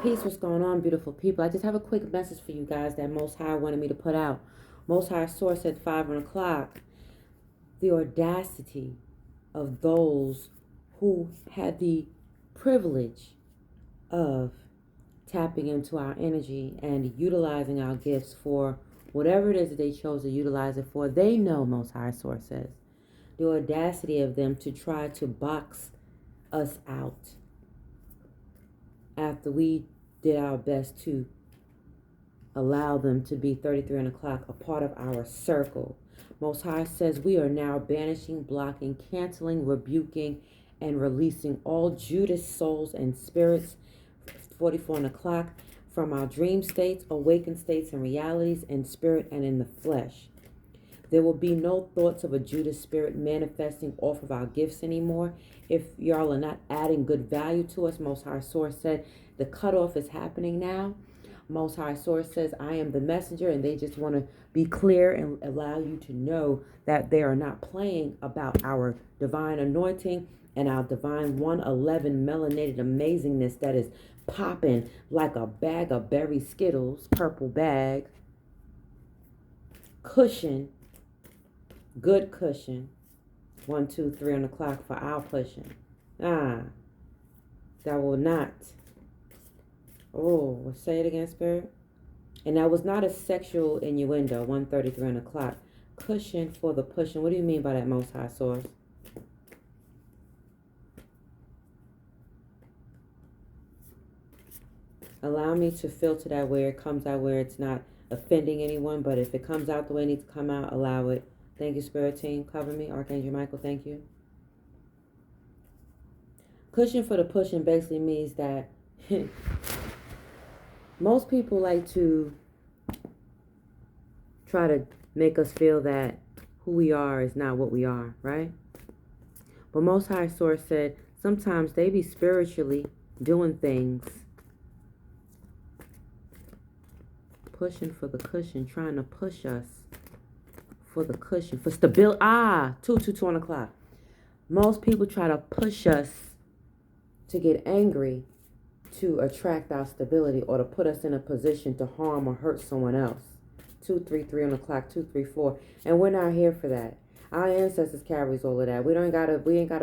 Peace, what's going on, beautiful people? I just have a quick message for you guys that Most High wanted me to put out. Most High Source at 5 o'clock. The audacity of those who had the privilege of tapping into our energy and utilizing our gifts for whatever it is that they chose to utilize it for. They know, Most High Source says. The audacity of them to try to box us out after we did our best to allow them to be 33 o'clock, a part of our circle. Most High says we are now banishing, blocking, canceling, rebuking, and releasing all Judas souls and spirits, 44 o'clock, from our dream states, awakened states, and realities in spirit and in the flesh. There will be no thoughts of a Judas spirit manifesting off of our gifts anymore. If y'all are not adding good value to us, Most High Source said the cutoff is happening now. Most High Source says I am the messenger, and they just want to be clear and allow you to know that they are not playing about our divine anointing and our divine 111 melanated amazingness that is popping like a bag of berry Skittles, purple bag, cushion. Good cushion. 1, 2, 3 on the clock for our pushing. That will not. Oh, say it again, Spirit. And that was not a sexual innuendo. 1:33 on the clock. Cushion for the pushing. What do you mean by that, Most High Source? Allow me to filter that where it comes out, where it's not offending anyone. But if it comes out the way it needs to come out, allow it. Thank you, Spirit Team. Cover me. Archangel Michael, thank you. Cushion for the pushing basically means that most people like to try to make us feel that who we are is not what we are, right? But Most High Source said sometimes they be spiritually doing things, pushing for the cushion, trying to push us for the cushion, for stability. 2 on the clock. Most people try to push us to get angry to attract our stability or to put us in a position to harm or hurt someone else. 2, 3, 3 on the clock, 2, 3, 4. And we're not here for that. Our ancestors carries all of that. We ain't gotta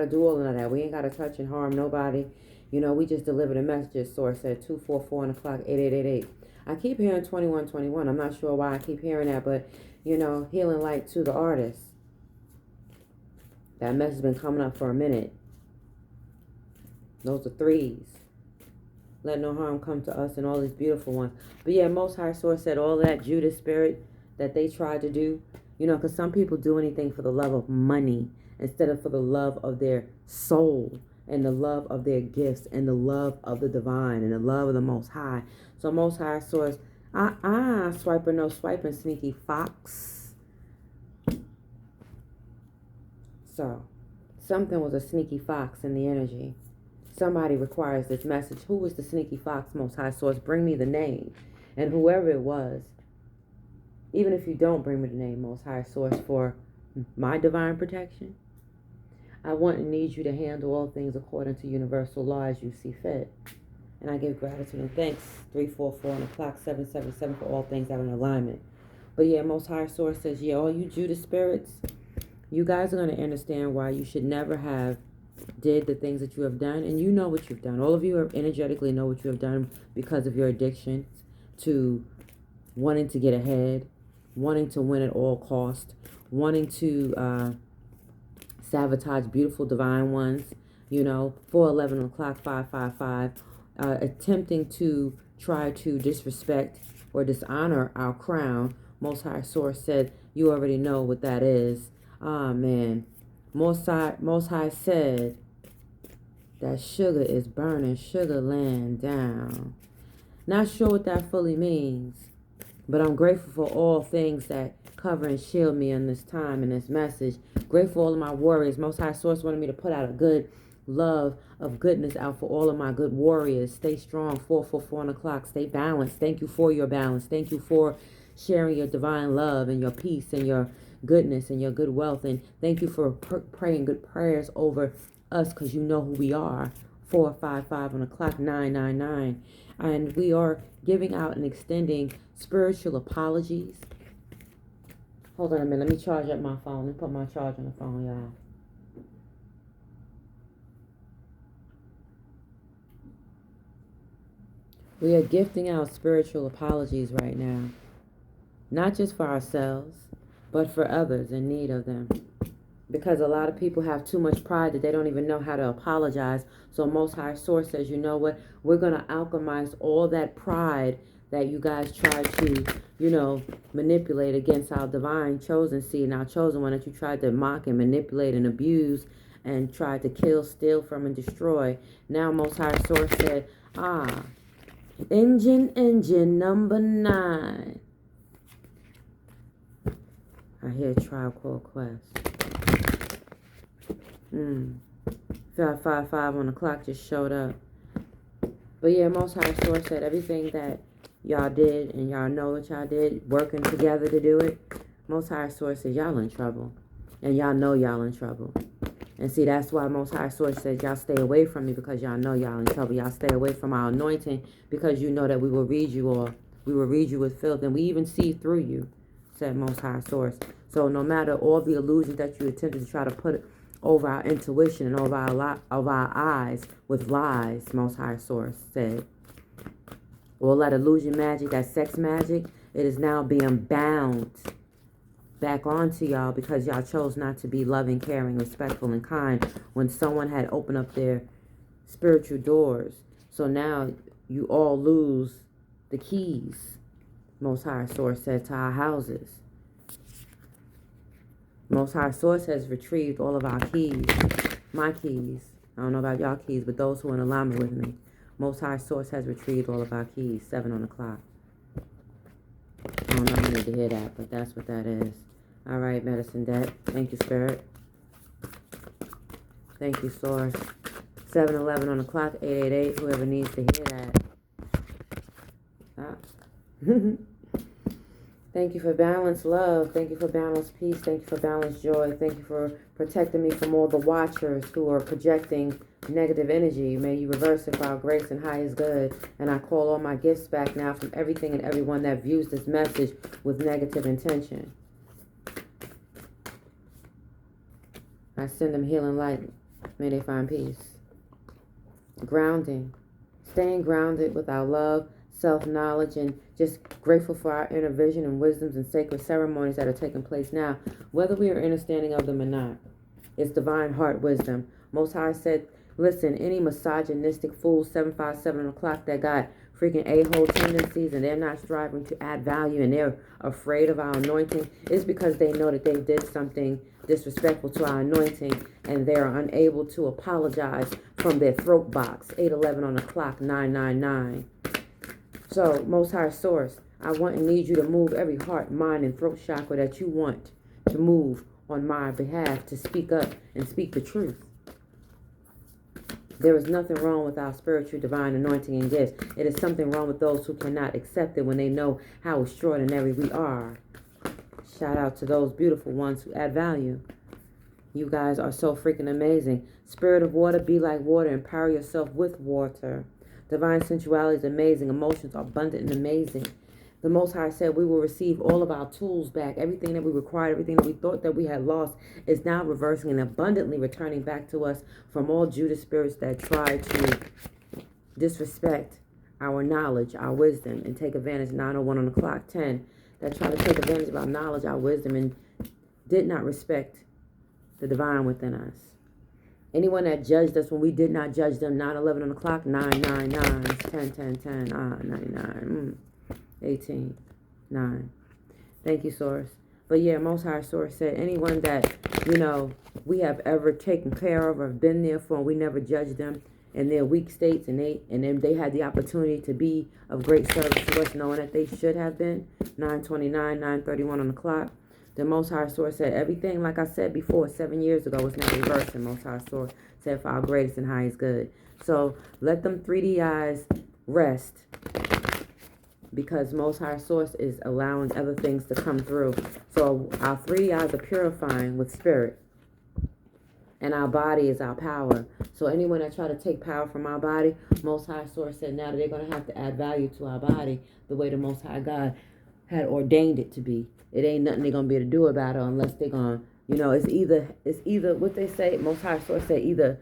do all of that. We ain't gotta touch and harm nobody. We just delivered a message. Source said 2, 4, 4 on the clock, 8, 8, 8, 8. I keep hearing 21, 21. I'm not sure why I keep hearing that, but healing light to the artist. That message has been coming up for a minute. Those are threes. Let no harm come to us and all these beautiful ones. But yeah, Most High Source said all that Judas spirit that they tried to do, because some people do anything for the love of money instead of for the love of their soul and the love of their gifts and the love of the divine and the love of the Most High. So Most High Source, swiper no swiping, sneaky fox. So something was a sneaky fox in the energy. Somebody requires this message. Who was the sneaky fox, Most High Source? Bring me the name. And whoever it was, even if you don't bring me the name, Most High Source, for my divine protection, I want and need you to handle all things according to universal law as you see fit. And I give gratitude and thanks. 344 on the clock, 777 for all things that are in alignment. But yeah, Most High Source says, yeah, all you Judas spirits, you guys are going to understand why you should never have did the things that you have done, and you know what you've done. All of you are energetically know what you have done because of your addiction to wanting to get ahead, wanting to win at all cost, wanting to sabotage beautiful divine ones, 411 o'clock, 555, attempting to try to disrespect or dishonor our crown. Most High Source said, you already know what that is. Man. Most High said that sugar is burning, sugar land down. Not sure what that fully means, but I'm grateful for all things that cover and shield me in this time and this message. Grateful for all of my warriors. Most High Source wanted me to put out a good love of goodness out for all of my good warriors. Stay strong, 444 on the clock. Stay balanced. Thank you for your balance. Thank you for sharing your divine love and your peace and your goodness and your good wealth. And thank you for praying good prayers over us because you know who we are. 455 on the clock, 999. And we are giving out and extending spiritual apologies. Hold on a minute. Let me charge up my phone. Let me put my charge on the phone, y'all. We are gifting out spiritual apologies right now. Not just for ourselves, but for others in need of them. Because a lot of people have too much pride that they don't even know how to apologize. So Most High Source says, you know what? We're going to alchemize all that pride that you guys tried to, manipulate against our divine chosen seed and our chosen one that you tried to mock and manipulate and abuse and tried to kill, steal from, and destroy. Now Most High Source said, engine number 9. I hear Tribe Called Quest. 555 on the clock just showed up. But yeah, Most High Source said everything that y'all did, and y'all know what y'all did, working together to do it. Most High Source says y'all in trouble. And y'all know y'all in trouble. And see, that's why Most High Source says y'all stay away from me, because y'all know y'all in trouble. Y'all stay away from our anointing because you know that we will read you, or we will read you with filth, and we even see through you, said Most High Source. So no matter all the illusions that you attempted to try to put over our intuition and over our eyes with lies, Most High Source said, all that illusion magic, that sex magic, it is now being bound back onto y'all because y'all chose not to be loving, caring, respectful, and kind when someone had opened up their spiritual doors. So now you all lose the keys, Most High Source said, to our houses. Most High Source has retrieved all of our keys, my keys. I don't know about y'all keys, but those who are in alignment with me. Most High Source has retrieved all of our keys, 7 on the clock. I don't know if you need to hear that, but that's what that is. All right, Medicine Debt. Thank you, Spirit. Thank you, Source. 711 on the clock, 888. Whoever needs to hear that. Thank you for balanced love. Thank you for balanced peace. Thank you for balanced joy. Thank you for protecting me from all the watchers who are projecting negative energy. May you reverse it for our grace and highest good. And I call all my gifts back now from everything and everyone that views this message with negative intention. I send them healing light. May they find peace. Grounding. Staying grounded with our love, self-knowledge, and just grateful for our inner vision and wisdoms and sacred ceremonies that are taking place now, whether we are understanding of them or not. It's divine heart wisdom. Most High said, listen, any misogynistic fool, 757 o'clock, that got freaking a-hole tendencies and they're not striving to add value and they're afraid of our anointing, it's because they know that they did something disrespectful to our anointing and they're unable to apologize from their throat box. 811 on the clock, 999. So, Most High Source, I want and need you to move every heart, mind, and throat chakra that you want to move on my behalf, to speak up and speak the truth. There is nothing wrong with our spiritual divine anointing and gifts. It is something wrong with those who cannot accept it when they know how extraordinary we are. Shout out to those beautiful ones who add value. You guys are so freaking amazing. Spirit of water, be like water. Empower yourself with water. Divine sensuality is amazing. Emotions are abundant and amazing. The Most High said we will receive all of our tools back. Everything that we required, everything that we thought that we had lost is now reversing and abundantly returning back to us from all Judas spirits that try to disrespect our knowledge, our wisdom, and take advantage. 901 on the clock, 10, that try to take advantage of our knowledge, our wisdom, and did not respect the divine within us. Anyone that judged us when we did not judge them, 911 on the clock, 999, 10, 10, 10, 99, 18, 9. Thank you, Source. But yeah, Most High Source said anyone that, we have ever taken care of or been there for, and we never judged them in their weak states, and then they had the opportunity to be of great service to us, knowing that they should have been, 929, 931 on the clock. The Most High Source said everything, like I said before, 7 years ago, was now reversed. And Most High Source said for our greatest and highest good. So let them 3D eyes rest, because Most High Source is allowing other things to come through. So our 3D eyes are purifying with spirit. And our body is our power. So anyone that try to take power from our body, Most High Source said now that they're going to have to add value to our body the way the Most High God had ordained it to be. It ain't nothing they're going to be able to do about it unless they're going to, it's either what they say, Most High Source said either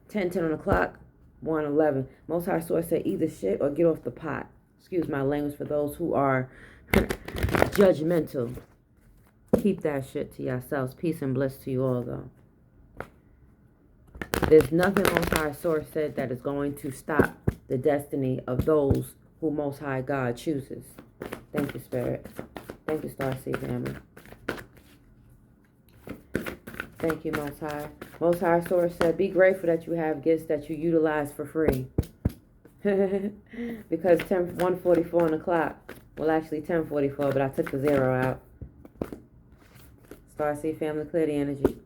10 on the clock, 1:11. Most High Source said either shit or get off the pot. Excuse my language for those who are judgmental. Keep that shit to yourselves. Peace and bliss to you all, though. There's nothing Most High Source said that is going to stop the destiny of those who Most High God chooses. Thank you, Spirit. Thank you, Starseed family. Thank you, Most High. Most High Source said, be grateful that you have gifts that you utilize for free. Because 1:44 on the clock. Well, actually 10:44, but I took the 0 out. Starseed family, clear the energy.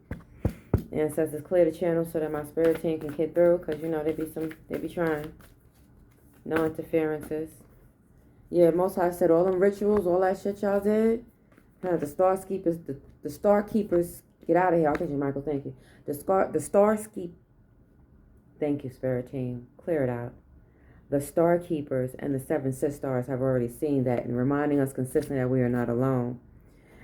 Ancestors, clear the channel so that my spirit team can get through, because they be trying. No interferences. Yeah, Most High said all them rituals, all that shit y'all did. The star keepers, the star keepers, get out of here. I'll get you, Michael. Thank you. The star keep. Thank you, spirit team. Clear it out. The star keepers and the 7 sisters have already seen that and reminding us consistently that we are not alone.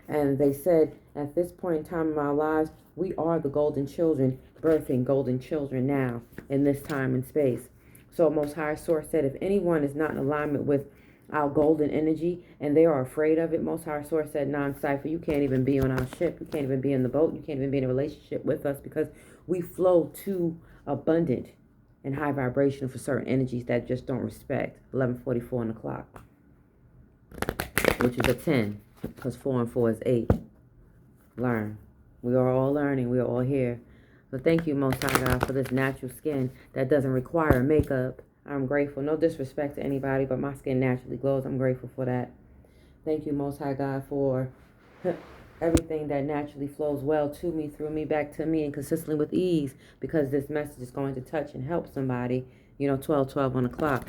And they said, at this point in time in our lives, we are the golden children, birthing golden children now in this time and space. So Most High Source said, if anyone is not in alignment with our golden energy and they are afraid of it, Most High Source said, non-cipher, you can't even be on our ship. You can't even be in the boat. You can't even be in a relationship with us because we flow too abundant and high vibration for certain energies that just don't respect. 11:44 on the clock, which is a 10, because 4 and 4 is 8. Learn. We are all learning. We are all here. So thank you, Most High God, for this natural skin that doesn't require makeup. I'm grateful. No disrespect to anybody, but my skin naturally glows. I'm grateful for that. Thank you, Most High God, for everything that naturally flows well to me, through me, back to me, and consistently with ease, because this message is going to touch and help somebody. 12:12 on the clock.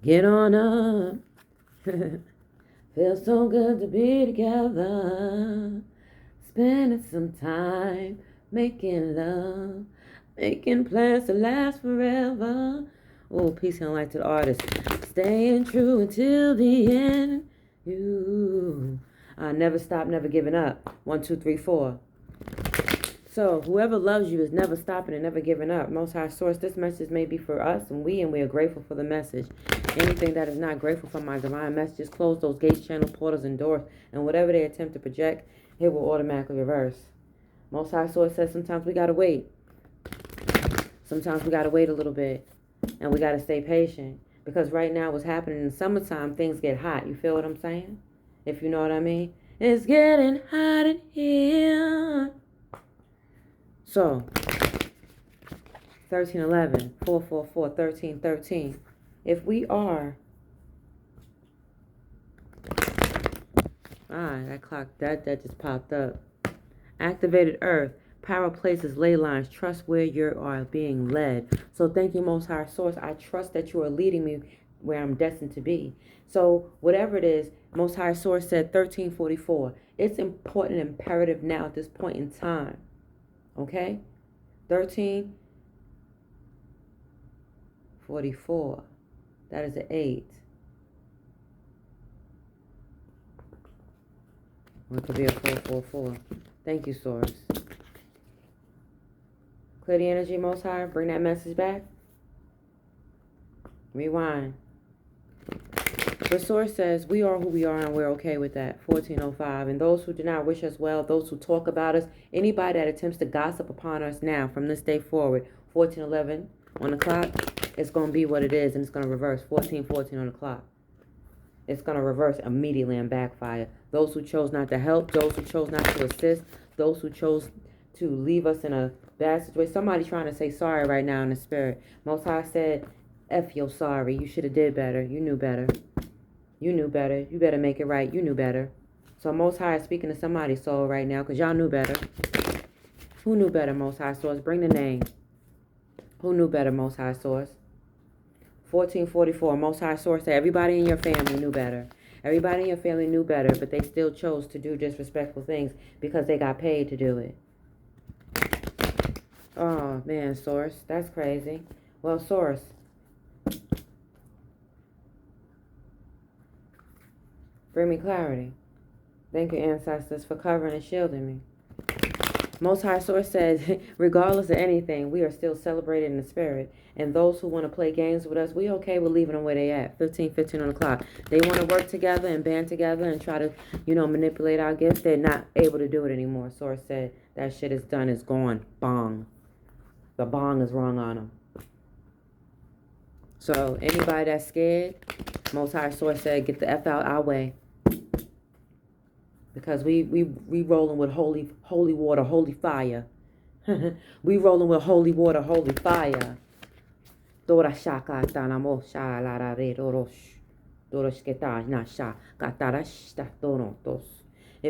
Get on up. Feels so good to be together. Spending some time making love. Making plans to last forever. Oh, peace and light to the artist. Staying true until the end. You never stop, never giving up. 1, 2, 3, 4. So whoever loves you is never stopping and never giving up. Most High Source, this message may be for us, and we are grateful for the message. Anything that is not grateful for my divine messages, close those gates, channel, portals, and doors, and whatever they attempt to project, it will automatically reverse. Most High Source says sometimes we gotta wait. Sometimes we gotta wait a little bit, and we gotta stay patient. Because right now what's happening in the summertime, things get hot. You feel what I'm saying? If you know what I mean. It's getting hot in here. So, 1311, 444, 1313. If we are, that clock, that just popped up. Activated Earth, power places, ley lines, trust where you are being led. So thank you, Most High Source. I trust that you are leading me where I'm destined to be. So whatever it is, Most High Source said 1344. It's important and imperative now at this point in time. Okay? 1344. That is an 8. Or it could be a 444. Thank you, Source. Clear the energy, Most High. Bring that message back. Rewind. The Source says, we are who we are and we're okay with that. 1405. And those who do not wish us well, those who talk about us, anybody that attempts to gossip upon us now from this day forward, 1411 on the clock, it's going to be what it is, and it's going to reverse. 1414 on the clock. It's going to reverse immediately and backfire. Those who chose not to help, those who chose not to assist, those who chose to leave us in a bad situation. Somebody trying to say sorry right now in the spirit. Most High said, F your sorry. You should have did better. You knew better. You knew better. You better make it right. You knew better. So Most High is speaking to somebody's soul right now because y'all knew better. Who knew better, Most High Source? Bring the name. Who knew better, Most High Source? 1444, Most High Source said everybody in your family knew better. Everybody in your family knew better, but they still chose to do disrespectful things because they got paid to do it. Oh, man, Source. That's crazy. Well, Source, bring me clarity. Thank you, ancestors, for covering and shielding me. Most High Source said, regardless of anything, we are still celebrated in the spirit. And those who want to play games with us, we okay with leaving them where they at, 15 on the clock. They want to work together and band together and try to, manipulate our gifts. They're not able to do it anymore. Source said, that shit is done, it's gone. Bong. The bong is wrong on them. So anybody that's scared, Most High Source said, get the F out our way. Because we rolling with holy water, holy fire. We rolling with holy water, holy fire. If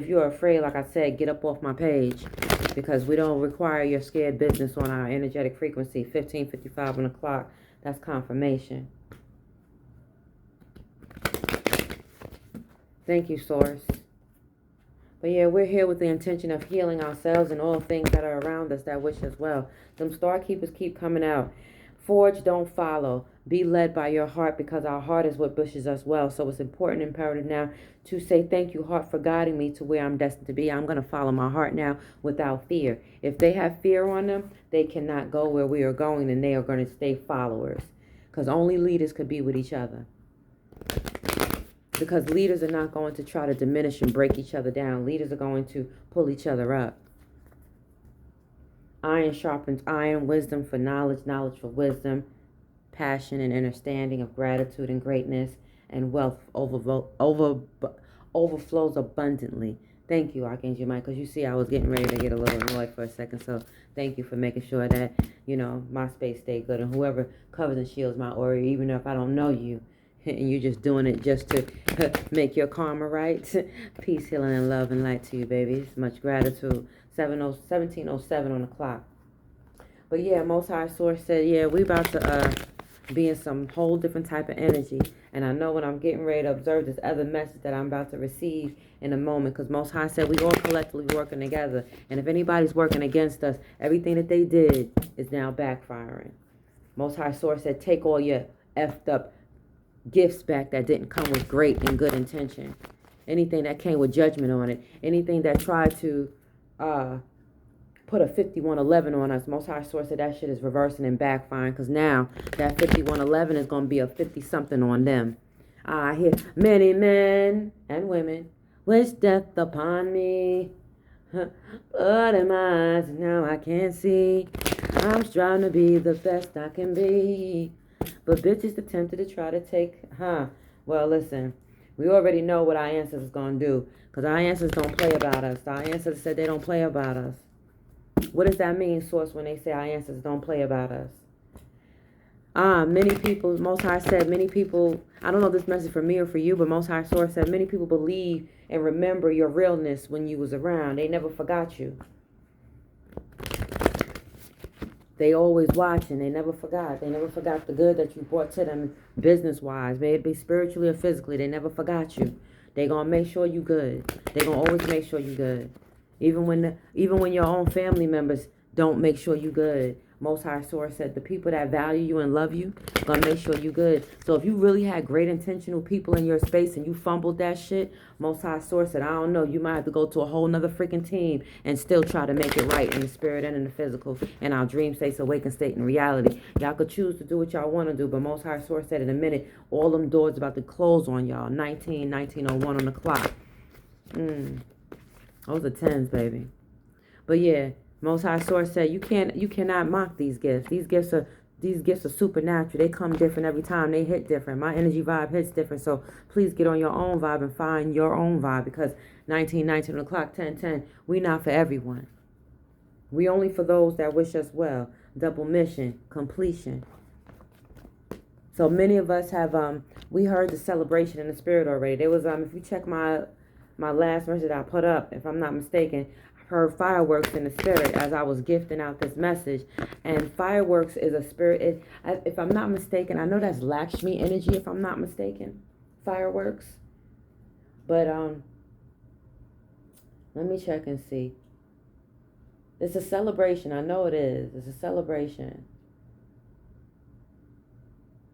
you're afraid, like I said, get up off my page, because we don't require your scared business on our energetic frequency, 1555 on the clock. That's confirmation. Thank you, Source. But yeah, we're here with the intention of healing ourselves and all things that are around us that wish us well. Them star keepers keep coming out. Forge, don't follow. Be led by your heart, because our heart is what wishes us well. So it's important and imperative now to say, thank you, heart, for guiding me to where I'm destined to be. I'm going to follow my heart now without fear. If they have fear on them, they cannot go where we are going, and they are going to stay followers. Because only leaders could be with each other. Because leaders are not going to try to diminish and break each other down. Leaders are going to pull each other up. Iron sharpens iron. Wisdom for knowledge. Knowledge for wisdom. Passion and understanding of gratitude and greatness. And wealth overflows abundantly. Thank you, Archangel Mike, because you see I was getting ready to get a little annoyed for a second. So thank you for making sure that, my space stayed good. And whoever covers and shields my aura, even if I don't know you, and you're just doing it just to make your karma right. Peace, healing, and love and light to you, babies. Much gratitude. 1707 on the clock. But yeah, Most High Source said, yeah, we about to be in some whole different type of energy. And I know when I'm getting ready to observe this other message that I'm about to receive in a moment, because Most High said we all collectively working together. And if anybody's working against us, everything that they did is now backfiring. Most High Source said, take all your effed up gifts back that didn't come with great and good intention. Anything that came with judgment on it. Anything that tried to put a 5111 on us. Most High Source said that shit is reversing and backfiring, because now that 5111 is going to be a 50-something on them. I hear many men and women wish death upon me. Blood in my eyes, now I can't see. I'm striving to be the best I can be. But bitches attempted to try to take, well, listen, we already know what our ancestors going to do, because our ancestors don't play about us. Our ancestors said they don't play about us. What does that mean, Source, when they say our ancestors don't play about us? Many people, Most High said, many people, I don't know if this message for me or for you, but Most High Source said, many people believe and remember your realness when you was around. They never forgot you. They always watching. They never forgot. They never forgot the good that you brought to them business-wise, may it be spiritually or physically. They never forgot you. They gonna make sure you good. They gonna always make sure you good. Even when your own family members don't make sure you good. Most High Source said the people that value you and love you gonna make sure you good. So if you really had great intentional people in your space and you fumbled that shit, Most High Source said, I don't know, you might have to go to a whole nother freaking team and still try to make it right in the spirit and in the physical, in our dream states, awakened state, and reality. Y'all could choose to do what y'all want to do, but Most High Source said in a minute, all them doors about to close on y'all. 1901 on the clock. Those are 10s, baby. But yeah, Most High Source said you cannot mock these gifts. These gifts are supernatural. They come different every time. They hit different. My energy vibe hits different. So please get on your own vibe and find your own vibe, because 1919 on the clock, 1010, we not for everyone. We only for those that wish us well. Double mission, completion. So many of us have we heard the celebration in the spirit already. There was if you check my last message I put up, if I'm not mistaken, I heard fireworks in the spirit as I was gifting out this message. And fireworks is a spirit. If I'm not mistaken, I know that's Lakshmi energy, if I'm not mistaken. Fireworks. But let me check and see. It's a celebration. I know it is. It's a celebration.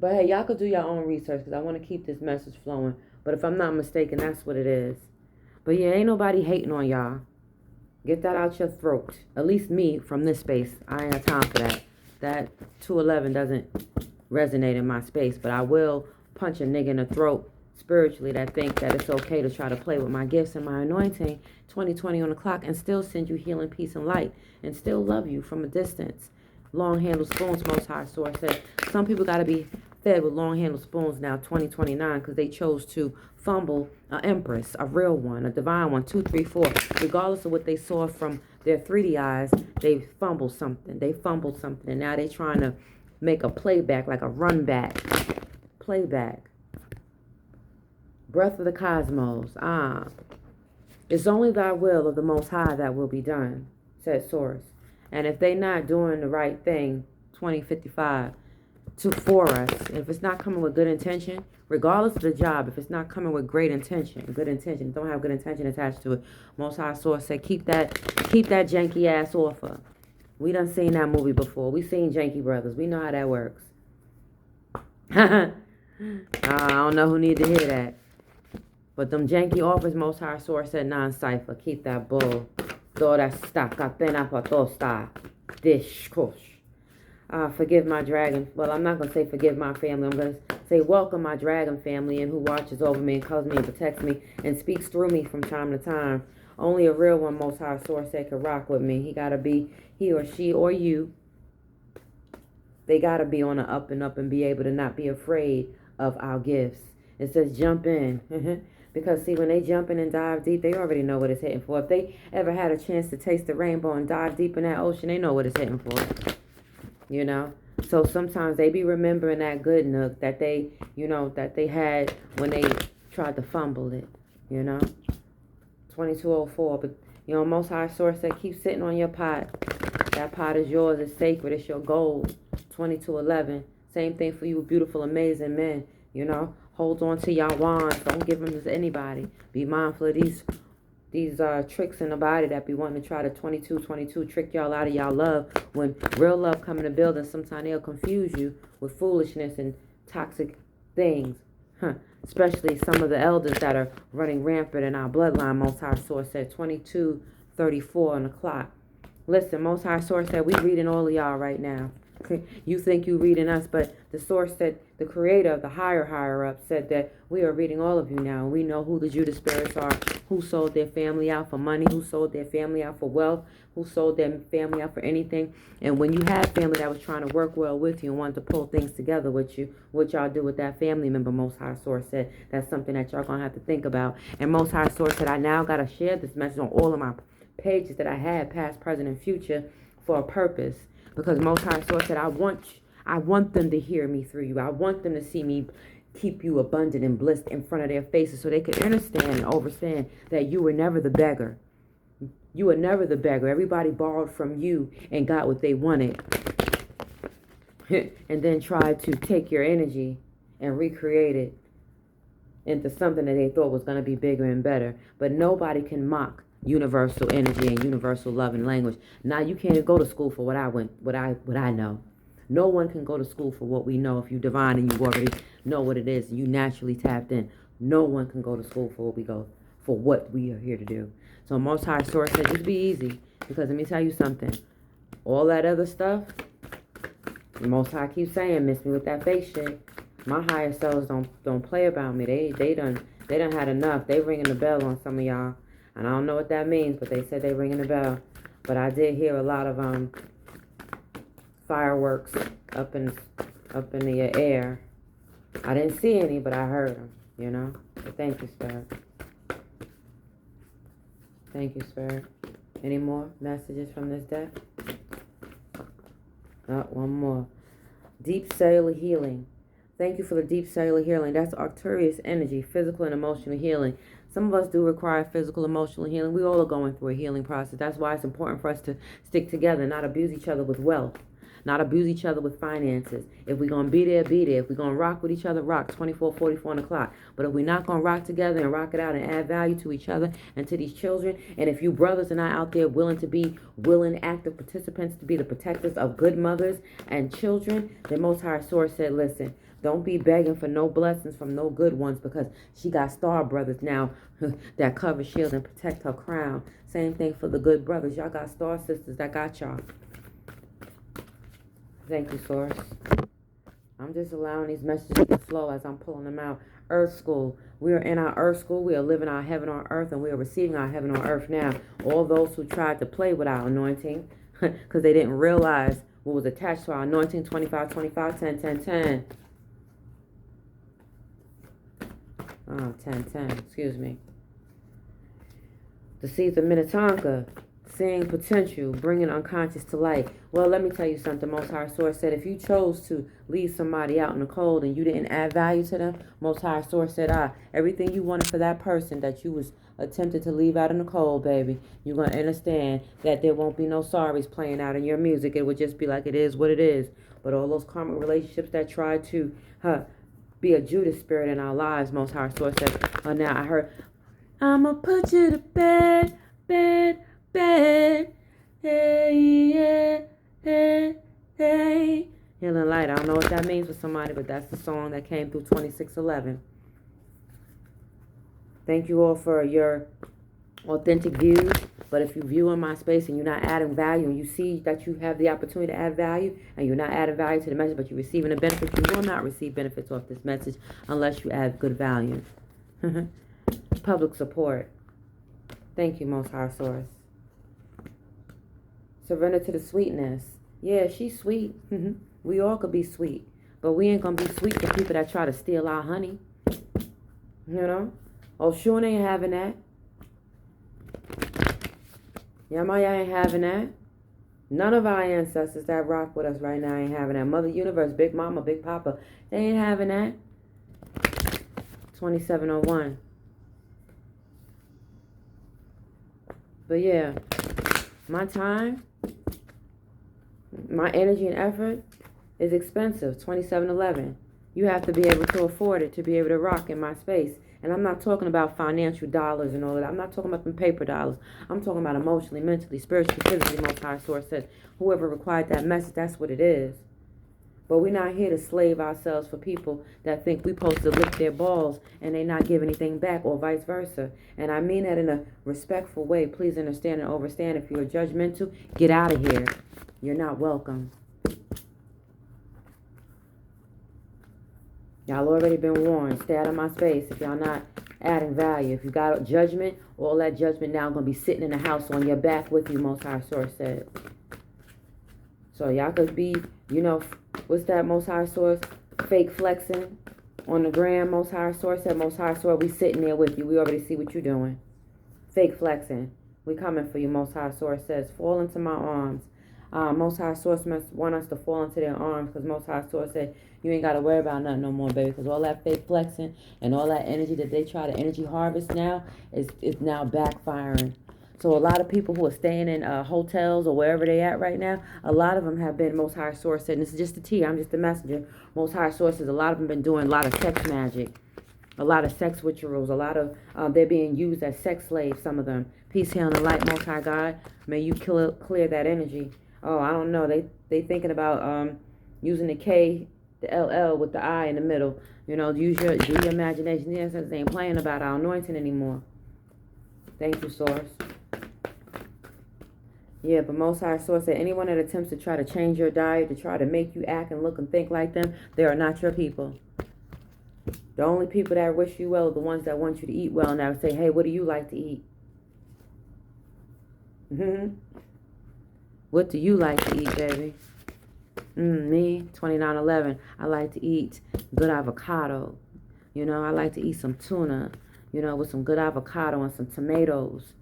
But hey, y'all could do your own research because I want to keep this message flowing. But if I'm not mistaken, that's what it is. But yeah, ain't nobody hating on y'all. Get that out your throat. At least me from this space. I ain't got time for that. That 211 doesn't resonate in my space. But I will punch a nigga in the throat spiritually that think that it's okay to try to play with my gifts and my anointing 2020 on the clock and still send you healing, peace, and light and still love you from a distance. Long handle spoons, Most High Source said. Some people got to be fed with long handle spoons now 2029 because they chose to fumble an empress, a real one, a divine one, 2, 3, 4. Regardless of what they saw from their 3D eyes, they fumbled something. And now they trying to make a playback, like a run back. Playback. Breath of the cosmos. It's only thy will of the Most High that will be done, said Source. And if they not doing the right thing, 2055, for us, if it's not coming with good intention, regardless of the job, if it's not coming with great intention, don't have good intention attached to it, Most High Source said, keep that janky ass offer. We done seen that movie before. We seen Janky Brothers. We know how that works. I don't know who need to hear that. But them janky offers, Most High Source said, non-cipher. Keep that bull. Toda sta catena patosta. Dish kush. Forgive my dragon. Well, I'm not going to say forgive my family. I'm going to say welcome my dragon family and who watches over me and covers me and protects me and speaks through me from time to time. Only a real one, Most High Source said, could rock with me. He got to be, he or she or you, they got to be on the up and be able to not be afraid of our gifts. It says jump in. Because, see, when they jump in and dive deep, they already know what it's hitting for. If they ever had a chance to taste the rainbow and dive deep in that ocean, they know what it's hitting for. You know? So sometimes they be remembering that good nook that they, that they had when they tried to fumble it. 2204. But, Most High Source said, keep sitting on your pot. That pot is yours. It's sacred. It's your gold. 2211. Same thing for you beautiful, amazing men. Hold on to y'all wands. Don't give them to anybody. Be mindful of these tricks in the body that be wanting to try to 22 trick y'all out of y'all love. When real love come in the building, sometimes they'll confuse you with foolishness and toxic things. Especially some of the elders that are running rampant in our bloodline. Most High Source said 22:34 on the clock. Listen, Most High Source said we reading all of y'all right now. You think you reading us, but the source said, the creator of the higher up said that we are reading all of you now. We know who the Judas spirits are, who sold their family out for money, who sold their family out for wealth, who sold their family out for anything. And when you have family that was trying to work well with you and wanted to pull things together with you, what y'all do with that family member, Most High Source said, that's something that y'all gonna have to think about. And Most High Source said, I now gotta share this message on all of my pages that I had, past, present, and future, for a purpose. Because Most High Source said, I want them to hear me through you. I want them to see me keep you abundant and blessed in front of their faces so they could understand and understand that you were never the beggar. You were never the beggar. Everybody borrowed from you and got what they wanted. And then tried to take your energy and recreate it into something that they thought was going to be bigger and better. But nobody can mock universal energy and universal love and language. Now you can't go to school for what I know. No one can go to school for what we know. If you divine and you already know what it is, you naturally tapped in. No one can go to school for what we are here to do. So Most High Source said, just be easy, because let me tell you something. All that other stuff, the Most High keeps saying, miss me with that fake shit. My higher selves don't play about me. They done had enough. They ringing the bell on some of y'all. And I don't know what that means, but they said they ringing the bell. But I did hear a lot of fireworks up in the air. I didn't see any, but I heard them, But thank you, Spirit. Thank you, Spirit. Any more messages from this deck? Oh, one more. Deep cellular healing. Thank you for the deep cellular healing. That's Arcturus energy, physical and emotional healing. Some of us do require physical, emotional healing. We all are going through a healing process. That's why it's important for us to stick together and not abuse each other with wealth. not abuse each other with finances. If we're going to be there, be there. If we're going to rock with each other, rock 24, 44 on the clock. But if we're not going to rock together and rock it out and add value to each other and to these children, and if you brothers are not out there willing to be willing, active participants to be the protectors of good mothers and children, the Most High Source said, listen, don't be begging for no blessings from no good ones, because she got star brothers now that cover, shield, and protect her crown. Same thing for the good brothers. Y'all got star sisters that got y'all. Thank you, Source. I'm just allowing these messages to flow as I'm pulling them out. Earth school. We are in our earth school. We are living our heaven on earth, and we are receiving our heaven on earth now. All those who tried to play with our anointing because they didn't realize what was attached to our anointing. 25, 25, 10, 10, 10. Oh, 10, 10. Excuse me. The seeds of Minnetonka. Seeing potential, bringing unconscious to light. Well, let me tell you something. Most High Source said if you chose to leave somebody out in the cold and you didn't add value to them, Most High Source said, everything you wanted for that person that you was attempted to leave out in the cold, baby, you're going to understand that there won't be no sorries playing out in your music. It would just be like it is what it is. But all those karmic relationships that try to be a Judas spirit in our lives, Most High Source said, now I heard, I'ma put you to bed, bed, bed, hey, yeah, hey, hey. Healing light. I don't know what that means for somebody, but that's the song that came through 2611. Thank you all for your authentic views. But if you view in my space and you're not adding value, and you see that you have the opportunity to add value, and you're not adding value to the message, but you're receiving a benefit, you will not receive benefits off this message unless you add good value. Public support. Thank you, Most High Source. Surrender to the sweetness. Yeah, she's sweet. We all could be sweet. But we ain't going to be sweet to people that try to steal our honey. You know? Oh, Shun ain't having that. Yamaya ain't having that. None of our ancestors that rock with us right now ain't having that. Mother Universe, Big Mama, Big Papa, they ain't having that. 2701. But yeah, my time, my energy and effort is expensive. 2711. You have to be able to afford it to be able to rock in my space. And I'm not talking about financial dollars and all that. I'm not talking about them paper dollars. I'm talking about emotionally, mentally, spiritually, physically. Most High Source says, whoever required that message, that's what it is. But we're not here to slave ourselves for people that think we're supposed to lick their balls and they not give anything back, or vice versa. And I mean that in a respectful way. Please understand and overstand. If you're judgmental, get out of here. You're not welcome. Y'all already been warned. Stay out of my space if y'all not adding value. If you got judgment, all that judgment now going to be sitting in the house on your back with you, Most High Source said. So y'all could be, what's that, Most High Source? Fake flexing on the gram, Most High Source said. Most High Source, we sitting there with you. We already see what you're doing. Fake flexing. We coming for you, Most High Source says. Fall into my arms. Most High Source must want us to fall into their arms, because Most High Source said, you ain't got to worry about nothing no more, baby, because all that fake flexing and all that energy that they try to energy harvest now is now backfiring. So a lot of people who are staying in hotels or wherever they at right now, a lot of them have been, Most High Source said, and this is just the tea, I'm just the messenger. Most High Source says a lot of them been doing a lot of sex magic, a lot of sex rituals, a lot of, they're being used as sex slaves, some of them. Peace, healing, and light, Most High God. May you clear that energy. Oh, I don't know. They thinking about using the K, the LL with the I in the middle. Do your imagination. The ancestors ain't playing about our anointing anymore. Thank you, Source. Yeah, but Most High Source said anyone that attempts to try to change your diet, to try to make you act and look and think like them, they are not your people. The only people that wish you well are the ones that want you to eat well and that say, hey, what do you like to eat? What do you like to eat, baby? Me, 2911. I like to eat good avocado. I like to eat some tuna, with some good avocado and some tomatoes,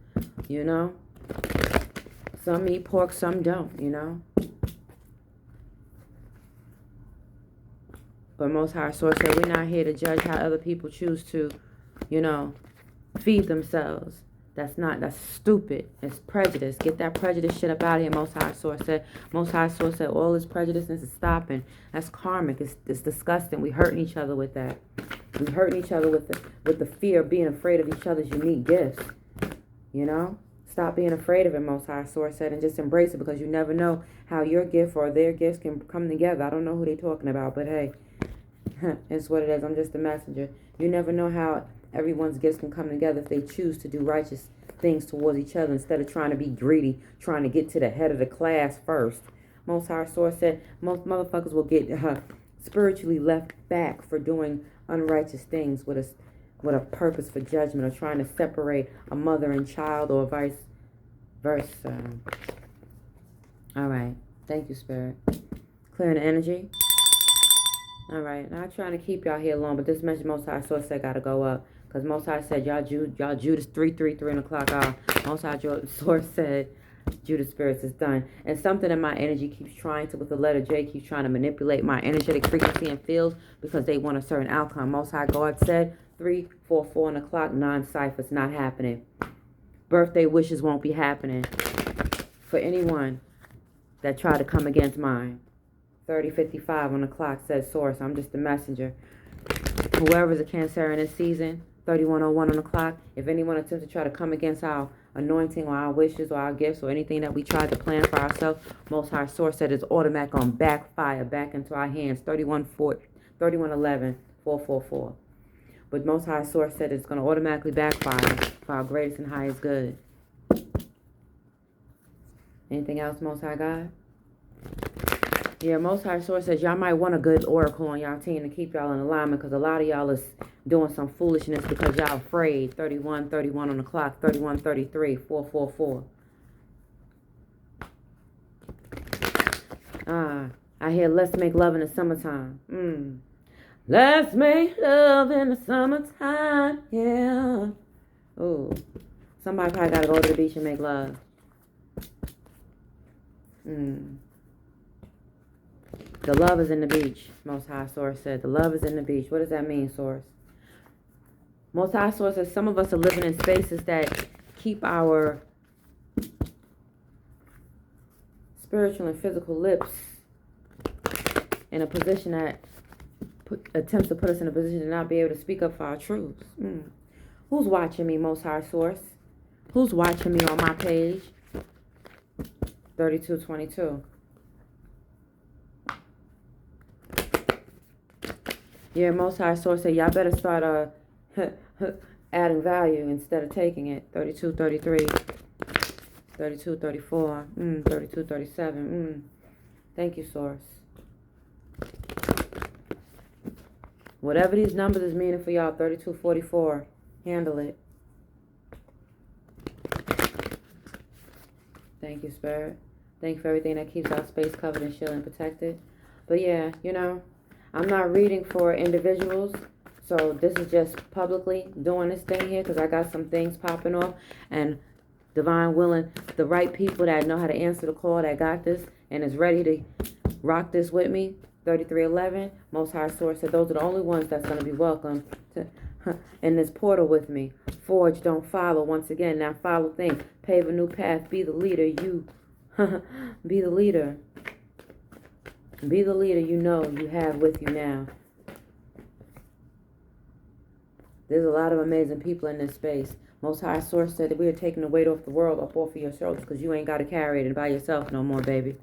Some eat pork, some don't, But Most High Source said we're not here to judge how other people choose to, feed themselves. That's stupid. It's prejudice. Get that prejudice shit up out of here, Most High Source said. Most High Source said all this prejudice needs to stop, and that's karmic. It's disgusting. We hurting each other with that. We hurting each other with the fear of being afraid of each other's unique gifts. You know? Stop being afraid of it, Most High Source said, and just embrace it, because you never know how your gift or their gifts can come together. I don't know who they're talking about, but hey, it's what it is. I'm just a messenger. You never know how everyone's gifts can come together if they choose to do righteous things towards each other instead of trying to be greedy, trying to get to the head of the class first. Most High Source said most motherfuckers will get spiritually left back for doing unrighteous things with a purpose for judgment, or trying to separate a mother and child, or vice versa. All right. Thank you, Spirit. Clearing the energy. All right. Not trying to keep y'all here long, but this message Most High Source said got to go up. Because Most High said, y'all Judas 3 o'clock hour. Most High Source said, Judas Spirits is done. And something in my energy keeps trying to, with the letter J, keeps trying to manipulate my energetic frequency and fields because they want a certain outcome. Most High God said, 3, 4, 4 o'clock, non-ciphers, not happening. Birthday wishes won't be happening for anyone that tried to come against mine. 30:55 on the clock says Source. I'm just a messenger. Whoever's a Cancer in this season, 31:01 on the clock. If anyone attempts to try to come against our anointing or our wishes or our gifts or anything that we tried to plan for ourselves, Most High Source said it's automatic on backfire back into our hands. 31:11, 444. But Most High Source said it's going to automatically backfire for our greatest and highest good. Anything else, Most High God? Yeah, Most High Source says y'all might want a good oracle on y'all team to keep y'all in alignment, because a lot of y'all is doing some foolishness because y'all afraid. 31:31 on the clock, 31:33, 444. I hear let's make love in the summertime. Let's make love in the summertime, yeah. Ooh, somebody probably got to go to the beach and make love. The love is in the beach, Most High Source said. The love is in the beach. What does that mean, Source? Most High Source says some of us are living in spaces that keep our spiritual and physical lips in a position that attempts to put us in a position to not be able to speak up for our truths. Who's watching me, Most High Source? Who's watching me on my page? 3222. Yeah, Most High Source said, y'all better start adding value instead of taking it. 3233, 3234, 3237. Thank you, Source. Whatever these numbers is meaning for y'all, 3244, handle it. Thank you, Spirit. Thank you for everything that keeps our space covered and shielded and protected. But yeah, you know, I'm not reading for individuals, so this is just publicly doing this thing here because I got some things popping off, and divine willing, the right people that know how to answer the call that got this and is ready to rock this with me. 3311, Most High Source said those are the only ones that's going to be welcome to in this portal with me. Forge, don't follow. Once again, now follow things. Pave a new path. Be the leader. You be the leader. Be the leader you know you have with you now. There's a lot of amazing people in this space. Most High Source said that we are taking the weight off the world up off of your shoulders because you ain't got to carry it by yourself no more, baby.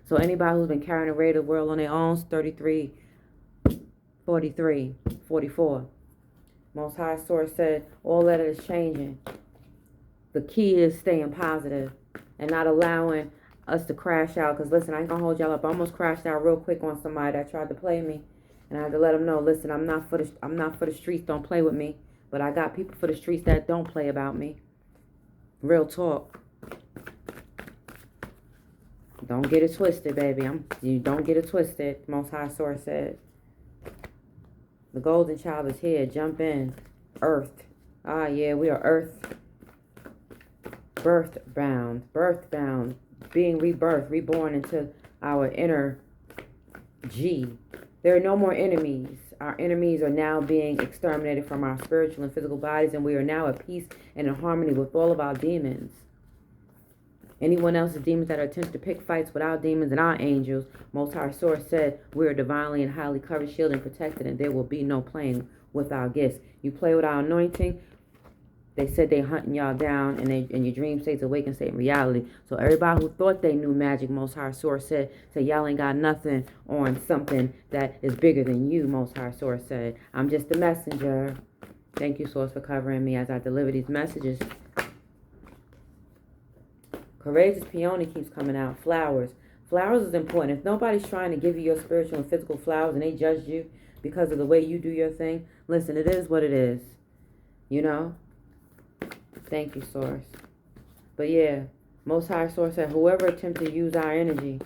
So anybody who's been carrying the weight of the world on their own, 33, 43, 44. Most High Source said all that is changing. The key is staying positive and not allowing us to crash out. Because listen, I ain't gonna hold y'all up. I almost crashed out real quick on somebody that tried to play me, and I had to let them know, listen, I'm not for the streets. Don't play with me. But I got people for the streets that don't play about me. Real talk. Don't get it twisted, baby. You don't get it twisted. Most High Source said. The golden child is here. Jump in. Earth. Ah, yeah, we are earth. Birth bound. Being rebirthed, reborn into our inner G. There are no more enemies. our enemies are now being exterminated from our spiritual and physical bodies, and we are now at peace and in harmony with all of our demons. Anyone else's demons that are attempting to pick fights with our demons and our angels, Most High Source said we are divinely and highly covered, shielded, and protected, and there will be no playing with our gifts. You play with our anointing, they said they hunting y'all down, and your dream states awaken state in reality. So everybody who thought they knew magic, Most High Source said y'all ain't got nothing on something that is bigger than you, Most High Source said. I'm just a messenger. Thank you, Source, for covering me as I deliver these messages. Courageous peony keeps coming out. Flowers. Flowers is important. If nobody's trying to give you your spiritual and physical flowers and they judge you because of the way you do your thing, listen, it is what it is. You know? Thank you, Source. But yeah, Most High Source said whoever attempts to use our energy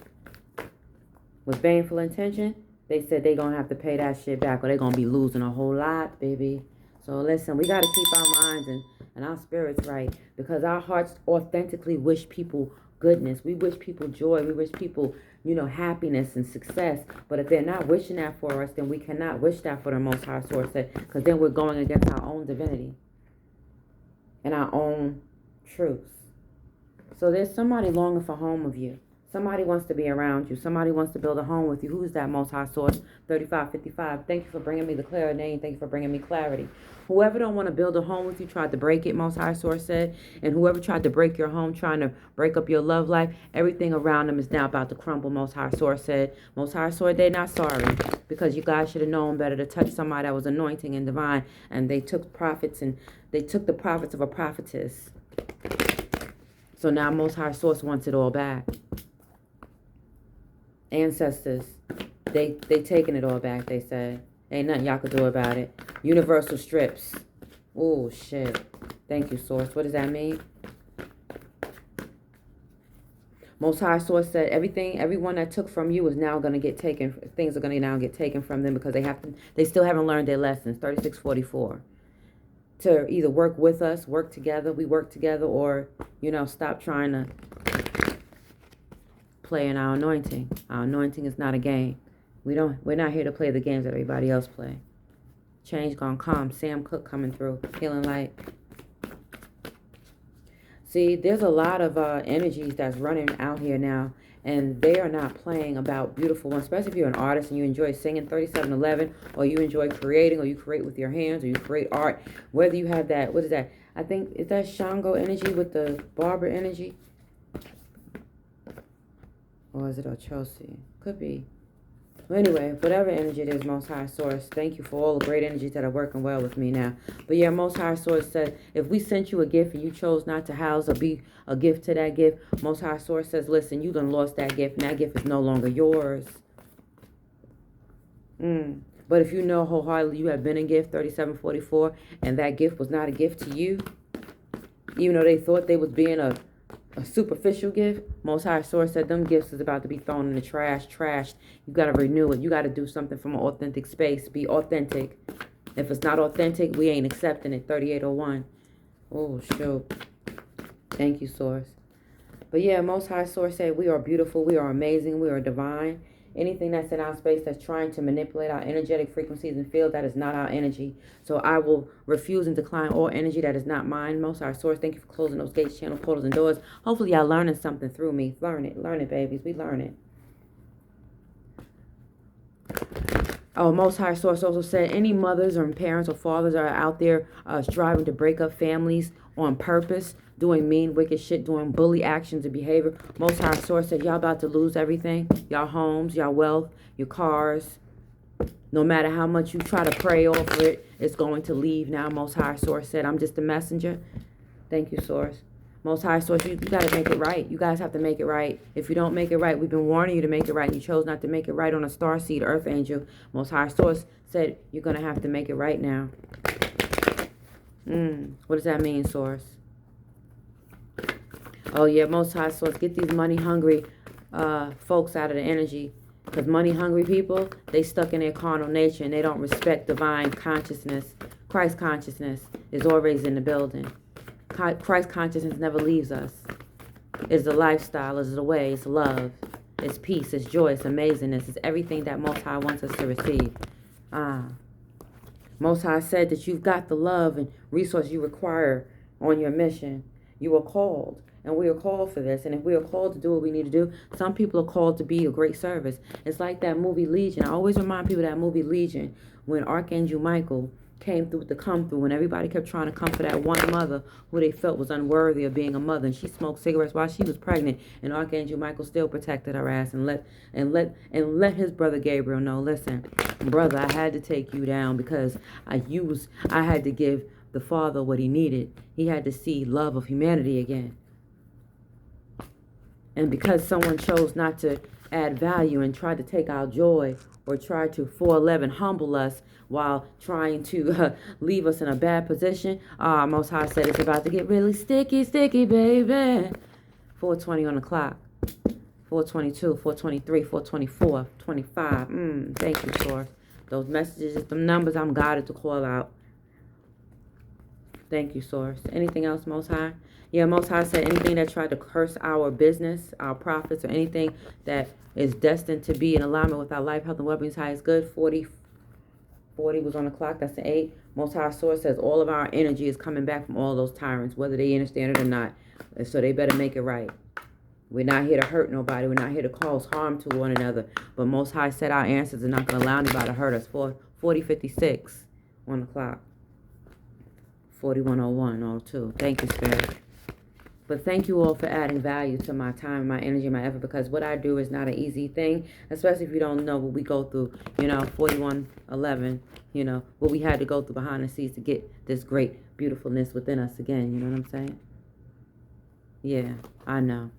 with baneful intention, they said they're going to have to pay that shit back or they're going to be losing a whole lot, baby. So listen, we got to keep our minds and our spirits right, because our hearts authentically wish people goodness. We wish people joy. We wish people, happiness and success. But if they're not wishing that for us, then we cannot wish that for the Most High Source, because then we're going against our own divinity and our own truths. So there's somebody longing for home with you. Somebody wants to be around you. Somebody wants to build a home with you. Who's that, Most High Source? 3555. Thank you for bringing me the clear name. Thank you for bringing me clarity. Whoever don't want to build a home with you tried to break it, Most High Source said. And whoever tried to break your home, trying to break up your love life, everything around them is now about to crumble, Most High Source said. Most High Source, they're not sorry, because you guys should have known better to touch somebody that was anointing and divine. And they took prophets, and they took the profits of a prophetess. So now Most High Source wants it all back. Ancestors, they taking it all back, they said. Ain't nothing y'all could do about it. Universal strips. Oh, shit. Thank you, Source. What does that mean? Most High Source said everyone that took from you is now going to get taken. Things are going to now get taken from them because they still haven't learned their lessons. 3644. To either work with us, work together, we work together, or, stop trying to play in our anointing. Our anointing is not a game. We're not here to play the games that everybody else play. Change gonna come. Sam Cooke coming through. Healing light. See, there's a lot of energies that's running out here now, and they are not playing about beautiful ones, especially if you're an artist and you enjoy singing 3711, or you enjoy creating, or you create with your hands, or you create art. Whether you have that, what is that? I think, is that Shango energy with the Barbara energy? Or is it Chelsea? Could be. Well, anyway, whatever energy it is, Most High Source, thank you for all the great energies that are working well with me now. But yeah, Most High Source said, if we sent you a gift and you chose not to house or be a gift to that gift, Most High Source says, listen, you done lost that gift, and that gift is no longer yours. But if you know wholeheartedly you have been a gift, 3744, and that gift was not a gift to you, even though they thought they was being a superficial gift, Most High Source said them gifts is about to be thrown in the trash. Trashed. You got to renew it. You got to do something from an authentic space. Be authentic. If it's not authentic, we ain't accepting it. 3801. Oh, shoot. Thank you, Source. But yeah, Most High Source said we are beautiful. We are amazing. We are divine. Anything that's in our space that's trying to manipulate our energetic frequencies and field, that is not our energy. So I will refuse and decline all energy that is not mine. Most High Source, thank you for closing those gates, channels, portals, and doors. Hopefully y'all learning something through me. Learn it, babies. We learn it. Oh, Most High Source also said any mothers or parents or fathers are out there striving to break up families on purpose, doing mean, wicked shit, doing bully actions and behavior. Most High Source said y'all about to lose everything. Y'all homes, y'all wealth, your cars. No matter how much you try to pray over it, it's going to leave now. Most High Source said, I'm just a messenger. Thank you, Source. Most High Source, you got to make it right. You guys have to make it right. If you don't make it right, we've been warning you to make it right, and you chose not to make it right on a starseed earth angel. Most High Source said you're going to have to make it right now. What does that mean, Source? Oh, yeah, Most High Source, get these money-hungry folks out of the energy. Because money-hungry people, they stuck in their carnal nature, and they don't respect divine consciousness. Christ consciousness is always in the building. Christ consciousness never leaves us. It's the lifestyle, it's the way, it's love, it's peace, it's joy, it's amazingness, it's everything that Most High wants us to receive. Most High said that you've got the love and resource you require on your mission. You are called, and we are called for this. And if we are called to do what we need to do, some people are called to be a great service. It's like that movie Legion. I always remind people of that movie Legion, when Archangel Michael came through with the come through, and everybody kept trying to comfort that one mother who they felt was unworthy of being a mother, and she smoked cigarettes while she was pregnant, and Archangel Michael still protected her ass and let his brother Gabriel know, listen, brother, I had to take you down because I had to give the father what he needed. He had to see love of humanity again. And because someone chose not to add value and tried to take our joy, or tried to 411 humble us while trying to leave us in a bad position, Most High said it's about to get really sticky, baby. 4:20 on the clock. 4:22, 4:23, 4:24, 25. Thank you, Source. Those messages, them numbers I'm guided to call out. Thank you, Source. Anything else, Most High? Yeah, Most High said anything that tried to curse our business, our profits, or anything that is destined to be in alignment with our life, health, and well-being high is good. 40 was on the clock. That's an 8. Most High Source says all of our energy is coming back from all those tyrants, whether they understand it or not. So they better make it right. We're not here to hurt nobody. We're not here to cause harm to one another. But Most High said our ancestors are not going to allow anybody to hurt us. 40:56 on the clock. 41:01:02. Thank you, Spirit. But thank you all for adding value to my time, my energy, my effort, because what I do is not an easy thing, especially if you don't know what we go through, 41:11, what we had to go through behind the scenes to get this great beautifulness within us again, you know what I'm saying? Yeah, I know.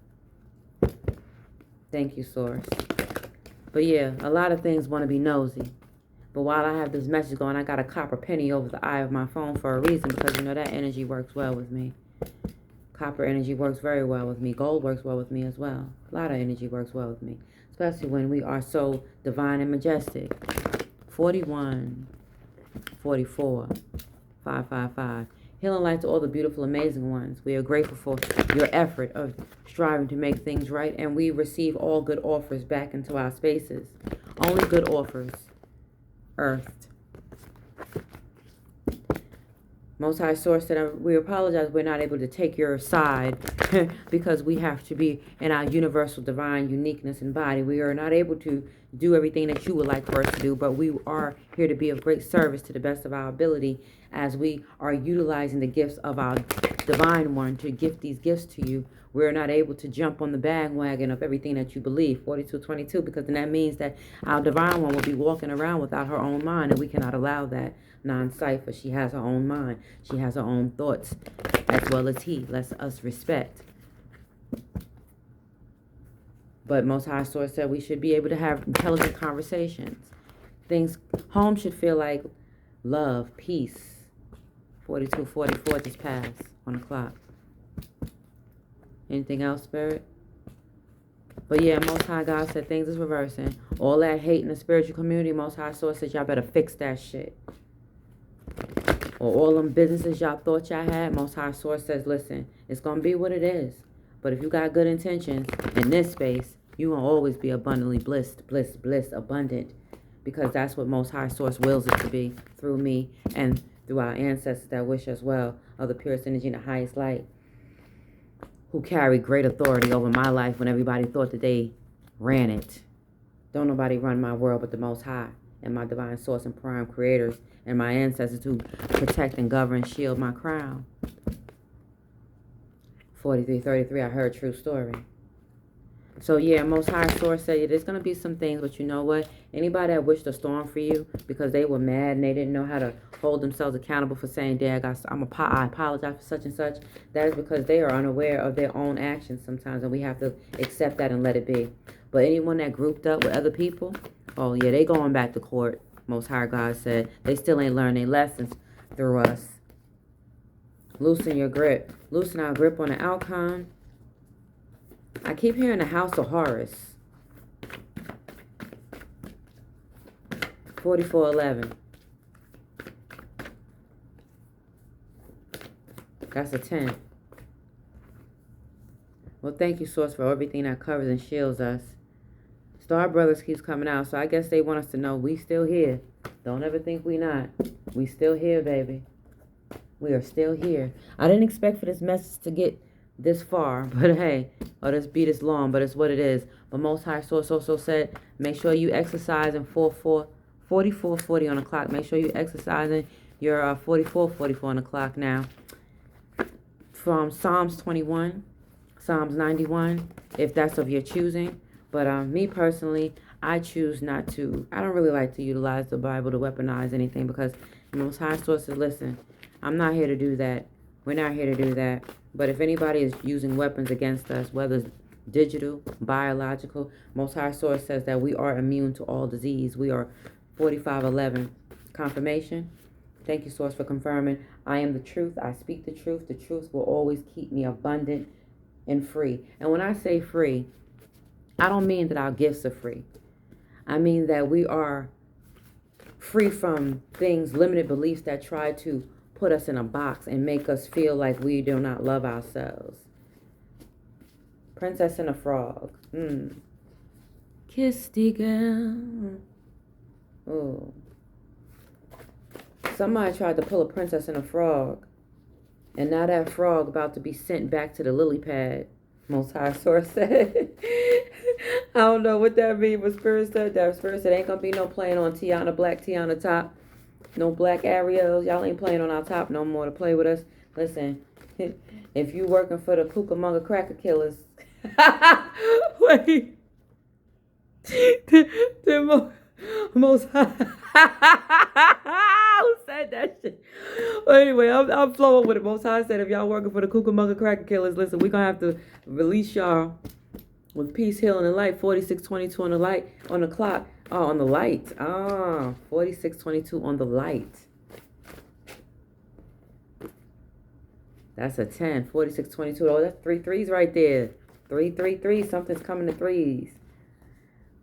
Thank you, Source. But yeah, a lot of things want to be nosy. But while I have this message going, I got a copper penny over the eye of my phone for a reason, because that energy works well with me. Copper energy works very well with me. Gold works well with me as well. A lot of energy works well with me, especially when we are so divine and majestic. 41, 44, 555. Healing light to all the beautiful, amazing ones. We are grateful for your effort of striving to make things right, and we receive all good offers back into our spaces. Only good offers. Earthed. Most High Source said, we apologize we're not able to take your side because we have to be in our universal divine uniqueness and body. We are not able to do everything that you would like for us to do, but we are here to be of great service to the best of our ability as we are utilizing the gifts of our divine one to gift these gifts to you. We're not able to jump on the bandwagon of everything that you believe, 42:22, because then that means that our divine one will be walking around without her own mind, and we cannot allow that. Non-cipher, she has her own mind. She has her own thoughts, as well as he. Let's us respect. But Most High Source said we should be able to have intelligent conversations. Home should feel like love, peace. 42:44 just passed on the clock. Anything else, Spirit? But yeah, Most High God said things is reversing. All that hate in the spiritual community, Most High Source said y'all better fix that shit. Or all them businesses y'all thought y'all had, Most High Source says, listen, it's going to be what it is. But if you got good intentions in this space, you going to always be abundantly bliss, abundant. Because that's what Most High Source wills it to be through me and through our ancestors that wish us well, of the purest energy and the highest light, who carry great authority over my life when everybody thought that they ran it. Don't nobody run my world but the Most High and my divine source and prime creators and my ancestors who protect and govern and shield my crown. 43:33, I heard true story. So yeah, Most High Source said there's going to be some things, but you know what? Anybody that wished a storm for you because they were mad and they didn't know how to hold themselves accountable for saying, Dad, I apologize for such and such, that is because they are unaware of their own actions sometimes, and we have to accept that and let it be. But anyone that grouped up with other people, oh yeah, they going back to court. Most High God said they still ain't learned their lessons through us. Loosen your grip. Loosen our grip on the outcome. I keep hearing the House of Horus. 44:11. That's a 10. Well, thank you, Source, for everything that covers and shields us. Star Brothers keeps coming out, so I guess they want us to know we still here. Don't ever think we not. We still here, baby. We are still here. I didn't expect for this message to get this far, but hey, or this be this long, but it's what it is. But Most High Source also said, make sure you exercise in 44:40 on the clock. Make sure you exercising your 44:44 on the clock now. From Psalms 21, Psalms 91, if that's of your choosing. But me personally, I choose not to. I don't really like to utilize the Bible to weaponize anything because the Most High Source says, listen, I'm not here to do that. We're not here to do that. But if anybody is using weapons against us, whether it's digital, biological, Most High Source says that we are immune to all disease. We are 4511. Confirmation. Thank you, Source, for confirming. I am the truth. I speak the truth. The truth will always keep me abundant and free. And when I say free, I don't mean that our gifts are free. I mean that we are free from things, limited beliefs that try to put us in a box and make us feel like we do not love ourselves. Princess and a Frog. Kiss the girl. Oh. Somebody tried to pull a Princess and a Frog. And now that frog about to be sent back to the lily pad. Most High Source said. I don't know what that means, but Spirit said that. Spirit said ain't gonna be no playing on Tiana Black, Tiana Top. No black Ariels. Y'all ain't playing on our top no more to play with us. Listen, if you working for the Cucamonga Cracker Killers. Wait. The most High. Who said that shit? Well, anyway, I'm flowing with it. Most High said if y'all working for the Cucamonga Cracker Killers, listen, we're gonna have to release y'all with peace, healing, and light. 4622 on the light, on the clock. Oh, on the light. 4622 on the light. That's a 10. 4622. Oh, that's 3 threes right there. 333. Something's coming to threes.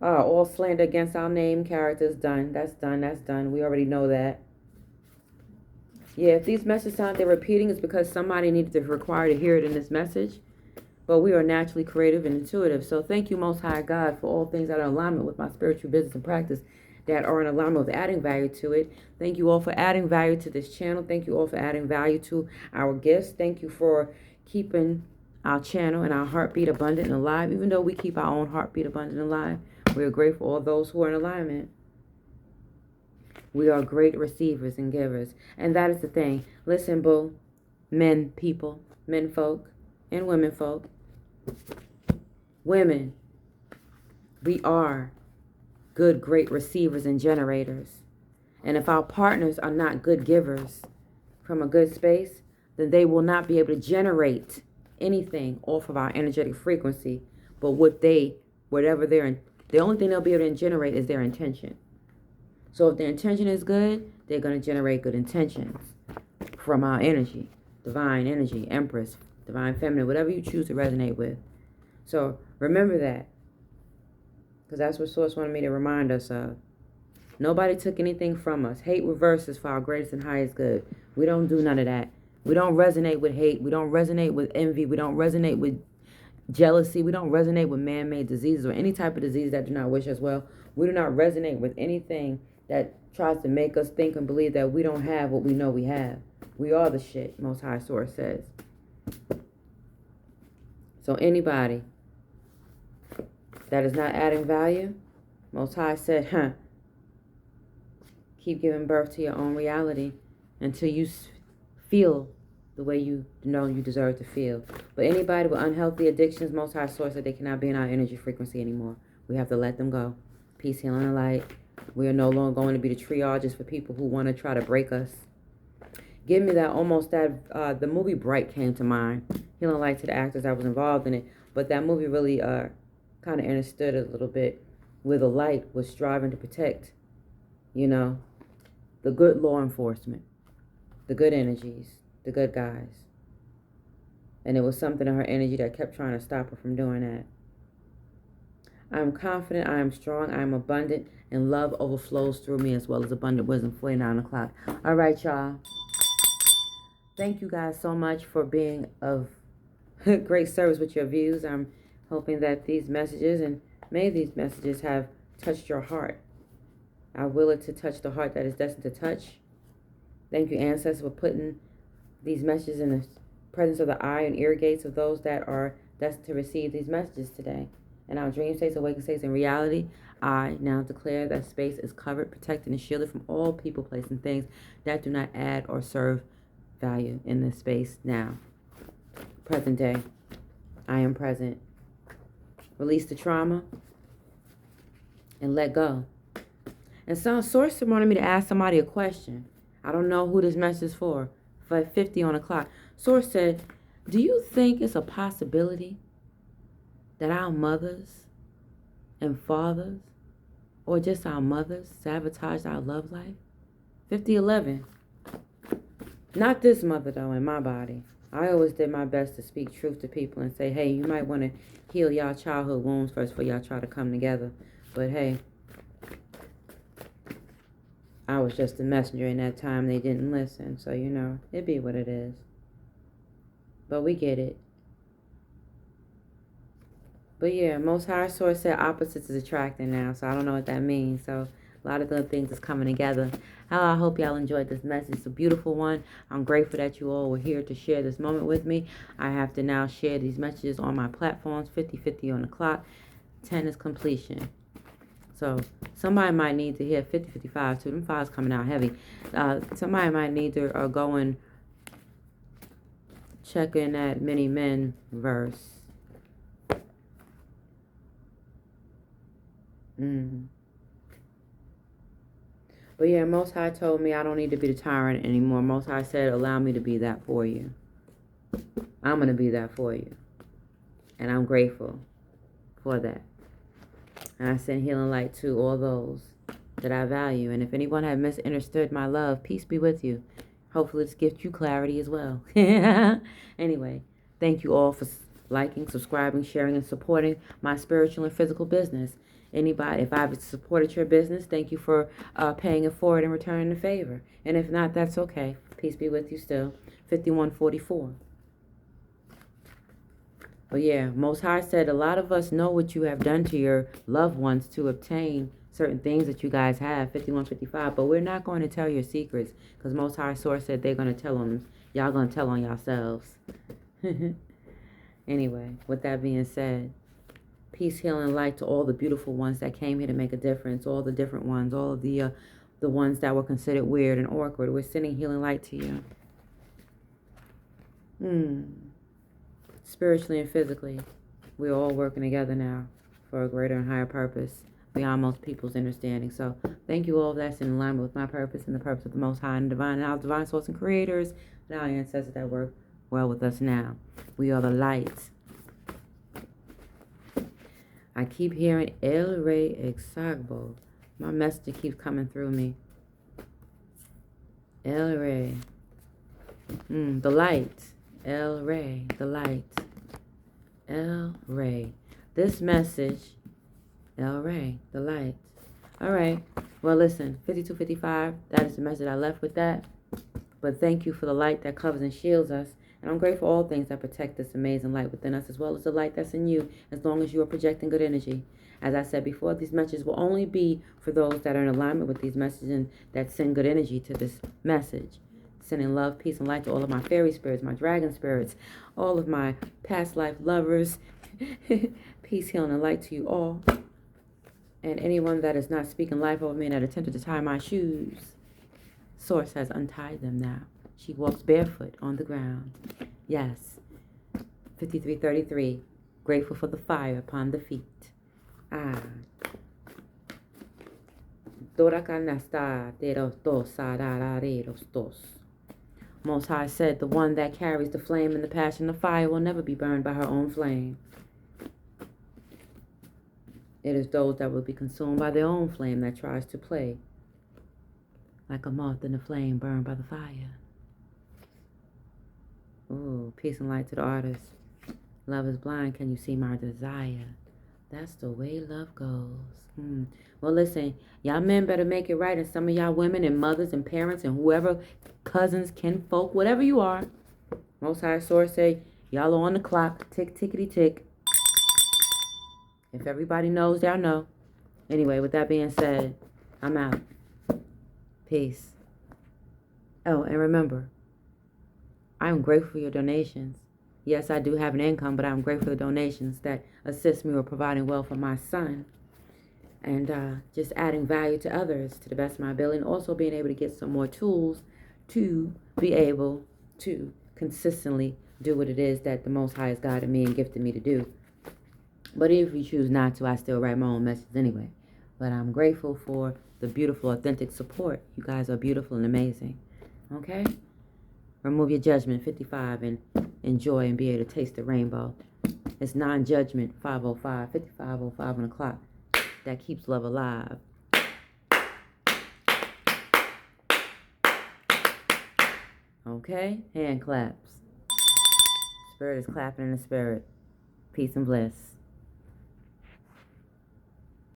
All slander against our name, characters, done. That's done. That's done. We already know that. Yeah, if these messages sound they're repeating, it's because somebody needed to require to hear it in this message. But we are naturally creative and intuitive. So thank you, Most High God, for all things that are in alignment with my spiritual business and practice that are in alignment with adding value to it. Thank you all for adding value to this channel. Thank you all for adding value to our gifts. Thank you for keeping our channel and our heartbeat abundant and alive. Even though we keep our own heartbeat abundant and alive, we are grateful for all those who are in alignment. We are great receivers and givers. And that is the thing. Listen, boo. Men, people, men folk, and women folk. Women, we are good, great receivers and generators. And if our partners are not good givers from a good space, then they will not be able to generate anything off of our energetic frequency. But whatever the only thing they'll be able to generate is their intention. So if their intention is good, they're going to generate good intentions from our energy. Divine energy, Empress, Divine Feminine, whatever you choose to resonate with. So remember that. Because that's what Source wanted me to remind us of. Nobody took anything from us. Hate reverses for our greatest and highest good. We don't do none of that. We don't resonate with hate. We don't resonate with envy. We don't resonate with jealousy. We don't resonate with man-made diseases or any type of disease that do not wish us well. We do not resonate with anything that tries to make us think and believe that we don't have what we know we have. We are the shit, Most High Source says. So anybody that is not adding value, Most High said, keep giving birth to your own reality until you feel the way you know you deserve to feel. But anybody with unhealthy addictions, Most High Source said they cannot be in our energy frequency anymore. We have to let them go. Peace, healing, and light. We are no longer going to be the triages for people who want to try to break us. Give me the movie Bright came to mind. Healing light to the actors that was involved in it. But that movie really kind of understood it a little bit, where the light was striving to protect, the good law enforcement, the good energies, the good guys. And it was something in her energy that kept trying to stop her from doing that. I am confident, I am strong, I am abundant, and love overflows through me as well as abundant wisdom. 49 o'clock. All right, y'all. Thank you guys so much for being of great service with your views. I'm hoping that these messages, and may these messages have touched your heart I will it to touch the heart that is destined to touch. Thank you, ancestors, for putting these messages in the presence of the eye and ear gates of those that are destined to receive these messages today. In our dream states, awakened states, and reality, I now declare that space is covered, protected, and shielded from all people, places, and things that do not add or serve value in this space now. Present day, I am present. Release the trauma and let go. And some source wanted me to ask somebody a question. I don't know who this message is for. 50 on the clock. Source said, do you think it's a possibility that our mothers and fathers, or just our mothers, sabotaged our love life? 5011. Not this mother, though, in my body. I always did my best to speak truth to people and say, hey, you might want to heal y'all childhood wounds first before y'all try to come together. But hey, I was just a messenger in that time. They didn't listen. So, you know, it be what it is. But we get it. But yeah, Most High Source said opposites is attracting now. So I don't know what that means. So a lot of good things is coming together. I hope y'all enjoyed this message. It's a beautiful one. I'm grateful that you all were here to share this moment with me. I have to now share these messages on my platforms. 50-50 on the clock. 10 is completion. So somebody might need to hear 50-55 too. Them files coming out heavy. Somebody might need to go and check in that Many Men verse. But yeah, Most High told me I don't need to be the tyrant anymore. Most High said, allow me to be that for you. I'm going to be that for you. And I'm grateful for that. And I send healing light to all those that I value. And if anyone had misunderstood my love, peace be with you. Hopefully this gives you clarity as well. Anyway, thank you all for liking, subscribing, sharing, and supporting my spiritual and physical business. Anybody, if I've supported your business, thank you for paying it forward and returning the favor. And if not, that's okay. Peace be with you still. 5144. But yeah, Most High said a lot of us know what you have done to your loved ones to obtain certain things that you guys have, 5155, but we're not going to tell your secrets because Most High Source said they're going to tell them. Y'all going to tell on yourselves. Anyway, with that being said, peace, healing, light to all the beautiful ones that came here to make a difference, all the different ones, all of the ones that were considered weird and awkward. We're sending healing light to you. Spiritually and physically, we're all working together now for a greater and higher purpose beyond most people's understanding. So thank you all. That's in alignment with my purpose and the purpose of the Most High and Divine, and our divine source and creators and our ancestors that work well with us now. We are the light. I keep hearing El Rey Exagbo. My message keeps coming through me. El Rey. The light. El Rey. The light. El Rey. This message. El Rey. The light. All right. Well, listen. 5255. That is the message I left with that. But thank you for the light that covers and shields us. And I'm grateful for all things that protect this amazing light within us, as well as the light that's in you, as long as you are projecting good energy. As I said before, these messages will only be for those that are in alignment with these messages and that send good energy to this message. Sending love, peace, and light to all of my fairy spirits, my dragon spirits, all of my past life lovers. Peace, healing, and light to you all. And anyone that is not speaking life over me and that attempted to tie my shoes, Source has untied them now. She walks barefoot on the ground. Yes. 5333. Grateful for the fire upon the feet. Most High said the one that carries the flame and the passion of fire will never be burned by her own flame. It is those that will be consumed by their own flame that tries to play like a moth in the flame burned by the fire. Ooh, peace and light to the artist. Love is blind. Can you see my desire? That's the way love goes. Well, listen, y'all men better make it right. And some of y'all women and mothers and parents and whoever, cousins, kinfolk, whatever you are. Most High Source say, y'all are on the clock. Tick, tickety, tick. If everybody knows, y'all know. Anyway, with that being said, I'm out. Peace. Oh, and remember, I'm grateful for your donations. Yes, I do have an income, but I'm grateful for the donations that assist me with providing wealth for my son and just adding value to others to the best of my ability, and also being able to get some more tools to be able to consistently do what it is that the Most High has guided me and gifted me to do. But if you choose not to, I still write my own messages anyway. But I'm grateful for the beautiful, authentic support. You guys are beautiful and amazing. Okay? Remove your judgment, 55, and enjoy and be able to taste the rainbow. It's non-judgment, 5:05, 55:05 on the clock. That keeps love alive. Okay? Hand claps. Spirit is clapping in the spirit. Peace and bliss.